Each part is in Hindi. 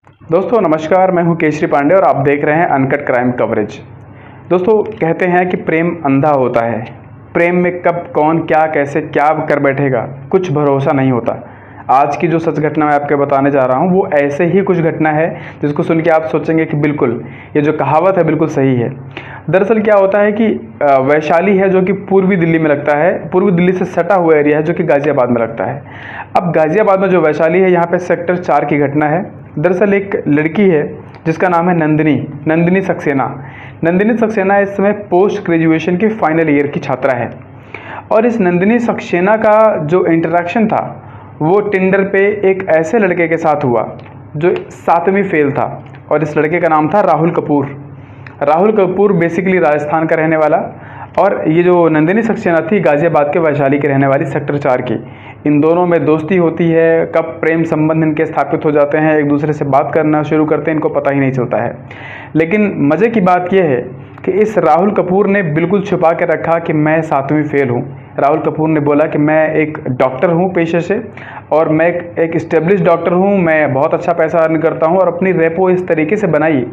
दोस्तों नमस्कार, मैं हूं केशरी पांडे और आप देख रहे हैं अनकट क्राइम कवरेज। दोस्तों कहते हैं कि प्रेम अंधा होता है। प्रेम में कब कौन क्या कैसे क्या कर बैठेगा कुछ भरोसा नहीं होता। आज की जो सच घटना मैं आपके बताने जा रहा हूं वो ऐसे ही कुछ घटना है जिसको सुन के आप सोचेंगे कि बिल्कुल ये जो कहावत है बिल्कुल सही है। दरअसल क्या होता है कि वैशाली है जो कि पूर्वी दिल्ली में लगता है, पूर्वी दिल्ली से सटा हुआ एरिया है जो कि गाज़ियाबाद में लगता है। अब गाज़ियाबाद में जो वैशाली है यहाँ पे सेक्टर 4 की घटना है। दरअसल एक लड़की है जिसका नाम है नंदिनी सक्सेना। नंदिनी सक्सेना इस समय पोस्ट ग्रेजुएशन के फाइनल ईयर की छात्रा है और इस नंदिनी सक्सेना का जो इंटरेक्शन था वो टिंडर पे एक ऐसे लड़के के साथ हुआ जो 7वीं फेल था और इस लड़के का नाम था राहुल कपूर। राहुल कपूर बेसिकली राजस्थान का रहने वाला और ये जो नंदिनी सक्सेना थी गाज़ियाबाद के वैशाली के रहने वाली सेक्टर 4 की। इन दोनों में दोस्ती होती है, कब प्रेम संबंध इनके स्थापित हो जाते हैं, एक दूसरे से बात करना शुरू करते हैं, इनको पता ही नहीं चलता है। लेकिन मज़े की बात यह है कि इस राहुल कपूर ने बिल्कुल छुपा के रखा कि मैं 7वीं फेल हूँ। राहुल कपूर ने बोला कि मैं एक डॉक्टर हूँ पेशे से और मैं एक इस्टेब्लिश डॉक्टर हूँ, मैं बहुत अच्छा पैसा अर्न करता हूँ और अपनी रेपो इस तरीके से बनाई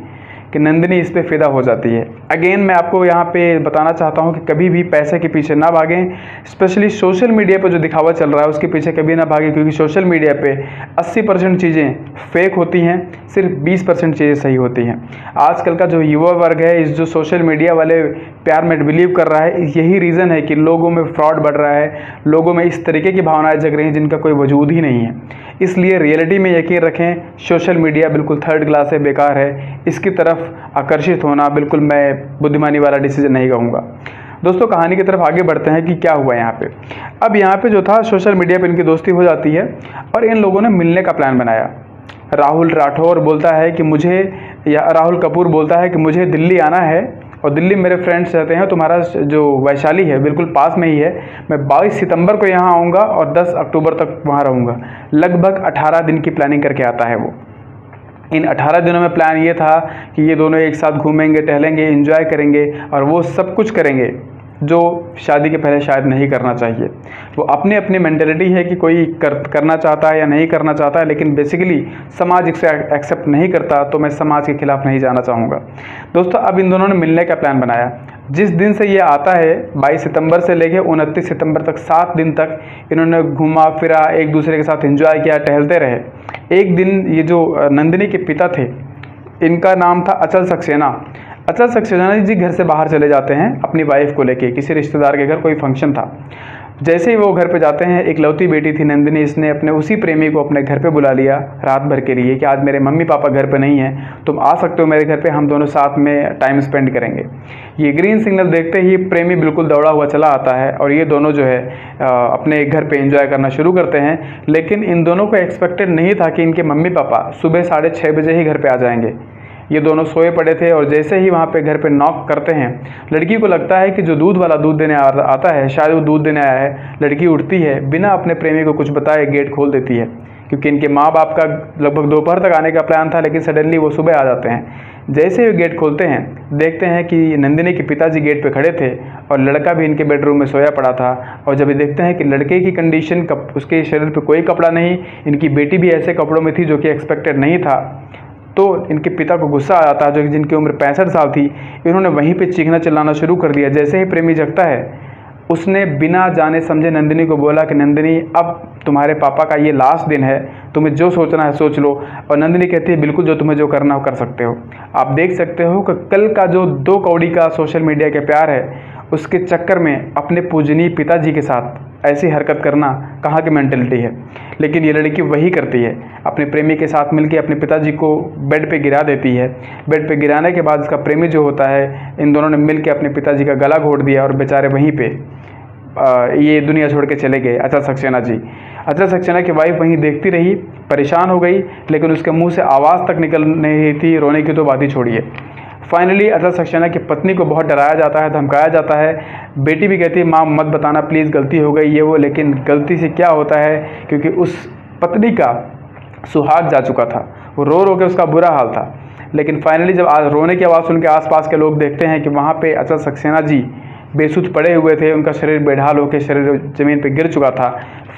कि नंदिनी इस पे फ़िदा हो जाती है। अगेन मैं आपको यहाँ पे बताना चाहता हूँ कि कभी भी पैसे के पीछे ना भागें, स्पेशली सोशल मीडिया पे जो दिखावा चल रहा है उसके पीछे कभी ना भागें, क्योंकि सोशल मीडिया पे 80% चीज़ें फेक होती हैं, सिर्फ 20% चीज़ें सही होती हैं। आजकल का जो युवा वर्ग है इस जो सोशल मीडिया वाले प्यार में बिलीव कर रहा है, यही रीज़न है कि लोगों में फ्रॉड बढ़ रहा है, लोगों में इस तरीके की भावनाएं जग रही हैं जिनका कोई वजूद ही नहीं है। इसलिए रियलिटी में यकीन रखें, सोशल मीडिया बिल्कुल थर्ड क्लास है, बेकार है, इसकी तरफ आकर्षित होना बिल्कुल मैं बुद्धिमानी वाला डिसीजन नहीं कहूँगा। दोस्तों कहानी की तरफ आगे बढ़ते हैं कि क्या हुआ यहाँ पे। अब यहाँ पे जो था सोशल मीडिया पे इनकी दोस्ती हो जाती है और इन लोगों ने मिलने का प्लान बनाया। राहुल कपूर बोलता है कि मुझे दिल्ली आना है और दिल्ली मेरे फ्रेंड्स रहते हैं, तुम्हारा जो वैशाली है बिल्कुल पास में ही है, मैं 22 सितंबर को यहाँ आऊँगा और 10 अक्टूबर तक वहाँ रहूँगा। लगभग 18 दिन की प्लानिंग करके आता है वो। इन 18 दिनों में प्लान ये था कि ये दोनों एक साथ घूमेंगे, टहलेंगे, एंजॉय करेंगे और वो सब कुछ करेंगे जो शादी के पहले शायद नहीं करना चाहिए। वो अपनी अपनी मेंटेलिटी है कि कोई करना चाहता है या नहीं करना चाहता है, लेकिन बेसिकली समाज इसे एक्सेप्ट नहीं करता, तो मैं समाज के खिलाफ नहीं जाना चाहूँगा। दोस्तों अब इन दोनों ने मिलने का प्लान बनाया। जिस दिन से ये आता है 22 सितंबर से लेकर 29 सितंबर तक 7 दिन तक इन्होंने घूमा फिरा, एक दूसरे के साथ एंजॉय किया, टहलते रहे। एक दिन ये जो नंदिनी के पिता थे, इनका नाम था अचल सक्सेना। अचल सक्सेना जी घर से बाहर चले जाते हैं अपनी वाइफ को लेके, किसी रिश्तेदार के घर कोई फंक्शन था। जैसे ही वो घर पे जाते हैं, एक लौती बेटी थी नंदिनी, इसने अपने उसी प्रेमी को अपने घर पे बुला लिया रात भर के लिए कि आज मेरे मम्मी पापा घर पे नहीं हैं, तुम आ सकते हो मेरे घर पे, हम दोनों साथ में टाइम स्पेंड करेंगे। ये ग्रीन सिग्नल देखते ही प्रेमी बिल्कुल दौड़ा हुआ चला आता है और ये दोनों जो है अपने घर पे एंजॉय करना शुरू करते हैं। लेकिन इन दोनों को एक्सपेक्टेड नहीं था कि इनके मम्मी पापा सुबह 6:30 बजे ही घर पर आ जाएंगे। ये दोनों सोए पड़े थे और जैसे ही वहाँ पे घर पे नॉक करते हैं, लड़की को लगता है कि जो दूध वाला दूध देने आता है शायद वो दूध देने आया है। लड़की उठती है, बिना अपने प्रेमी को कुछ बताए गेट खोल देती है, क्योंकि इनके माँ बाप का लगभग दोपहर तक आने का प्लान था, लेकिन सडनली वो सुबह आ जाते हैं। जैसे ही गेट खोलते हैं देखते हैं कि नंदिनी के पिताजी गेट पे खड़े थे और लड़का भी इनके बेडरूम में सोया पड़ा था। और जब ये देखते हैं कि लड़के की कंडीशन, उसके शरीर पे कोई कपड़ा नहीं, इनकी बेटी भी ऐसे कपड़ों में थी जो कि एक्सपेक्टेड नहीं था, तो इनके पिता को गुस्सा आ जाता है, जो जिनकी उम्र 65 साल थी। इन्होंने वहीं पे चीखना चिल्लाना शुरू कर दिया। जैसे ही प्रेमी जगता है, उसने बिना जाने समझे नंदिनी को बोला कि नंदिनी अब तुम्हारे पापा का ये लास्ट दिन है, तुम्हें जो सोचना है सोच लो। और नंदिनी कहती है बिल्कुल, जो तुम्हें जो करना हो कर सकते हो। आप देख सकते हो कि कल का जो 2 कौड़ी का सोशल मीडिया के प्यार है, उसके चक्कर में अपने पूजनीय पिताजी के साथ ऐसी हरकत करना कहाँ की मेंटलिटी है। लेकिन ये लड़की वही करती है, अपने प्रेमी के साथ मिलकर अपने पिताजी को बेड पे गिरा देती है। बेड पे गिराने के बाद इसका प्रेमी जो होता है, इन दोनों ने मिलकर अपने पिताजी का गला घोट दिया और बेचारे वहीं पे ये दुनिया छोड़ के चले गए अचल सक्सेना जी। अचल सक्सेना की वाइफ वहीं देखती रही, परेशान हो गई, लेकिन उसके मुँह से आवाज़ तक निकल नहीं थी, रोने की तो बात ही छोड़िए। फाइनली अचल सक्सेना की पत्नी को बहुत डराया जाता है, धमकाया जाता है। बेटी भी कहती है माँ मत बताना प्लीज़, गलती हो गई ये वो। लेकिन गलती से क्या होता है, क्योंकि उस पत्नी का सुहाग जा चुका था, वो रो रो के उसका बुरा हाल था। लेकिन फाइनली जब रोने की आवाज़ सुन के आसपास के लोग देखते हैं कि वहाँ पे अचल सक्सेना जी बेसुध पड़े हुए थे, उनका शरीर बेढाल होकर शरीर ज़मीन पे गिर चुका था।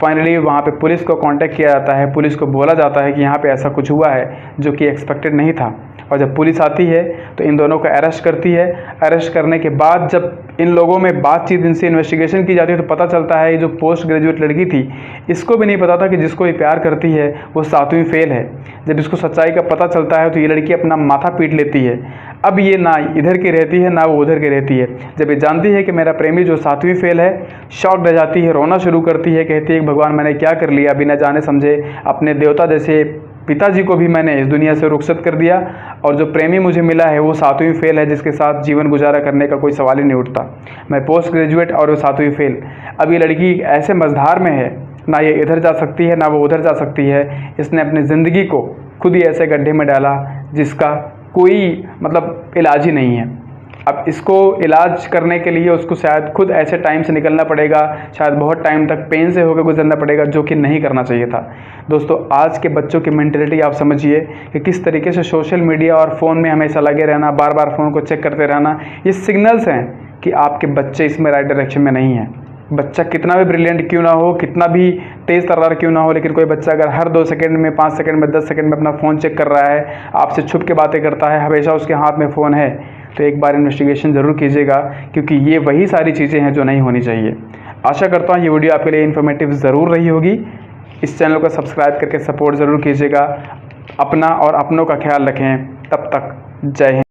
फाइनली वहाँ पे पुलिस को कांटेक्ट किया जाता है, पुलिस को बोला जाता है कि यहाँ पे ऐसा कुछ हुआ है जो कि एक्सपेक्टेड नहीं था। और जब पुलिस आती है तो इन दोनों को अरेस्ट करती है। अरेस्ट करने के बाद जब इन लोगों में बातचीत, इनसे इन्वेस्टिगेशन की जाती है तो पता चलता है ये जो पोस्ट ग्रेजुएट लड़की थी, इसको भी नहीं पता था कि जिसको ये प्यार करती है वो 7वीं फेल है। जब इसको सच्चाई का पता चलता है तो ये लड़की अपना माथा पीट लेती है। अब ये ना इधर की रहती है ना वो उधर की रहती है। जब ये जानती है कि मेरा प्रेमी जो 7वीं फेल है, शॉक रह जाती है, रोना शुरू करती है, कहती है कि भगवान मैंने क्या कर लिया, बिना जाने समझे अपने देवता जैसे पिताजी को भी मैंने इस दुनिया से रुखसत कर दिया, और जो प्रेमी मुझे मिला है वो 7वीं फेल है, जिसके साथ जीवन गुजारा करने का कोई सवाल ही नहीं उठता। मैं पोस्ट ग्रेजुएट और वो 7वीं फेल। अब ये लड़की ऐसे मझधार में है, ना ये इधर जा सकती है ना वो उधर जा सकती है। इसने अपनी ज़िंदगी को खुद ही ऐसे गड्ढे में डाला जिसका कोई मतलब इलाज ही नहीं है। अब इसको इलाज करने के लिए उसको शायद खुद ऐसे टाइम से निकलना पड़ेगा, शायद बहुत टाइम तक पेन से होकर गुजरना पड़ेगा, जो कि नहीं करना चाहिए था। दोस्तों, आज के बच्चों की मेंटेलिटी आप समझिए कि किस तरीके से सोशल मीडिया और फ़ोन में हमेशा लगे रहना, बार बार फ़ोन को चेक करते रहना, ये सिग्नल्स हैं कि आपके बच्चे इसमें राइट डायरेक्शन में नहीं हैं। बच्चा कितना भी ब्रिलियंट क्यों ना हो, कितना भी तेज़ तर्रार क्यों ना हो, लेकिन कोई बच्चा अगर हर 2 सेकंड में, 5 सेकंड में, 10 सेकंड में अपना फ़ोन चेक कर रहा है, आपसे छुप के बातें करता है, हमेशा उसके हाथ में फ़ोन है, तो एक बार इन्वेस्टिगेशन ज़रूर कीजिएगा, क्योंकि ये वही सारी चीज़ें हैं जो नहीं होनी चाहिए। आशा करता हूँ ये वीडियो आपके लिए इन्फॉर्मेटिव ज़रूर रही होगी। इस चैनल को सब्सक्राइब करके सपोर्ट ज़रूर कीजिएगा। अपना और अपनों का ख्याल रखें। तब तक जय हिंद।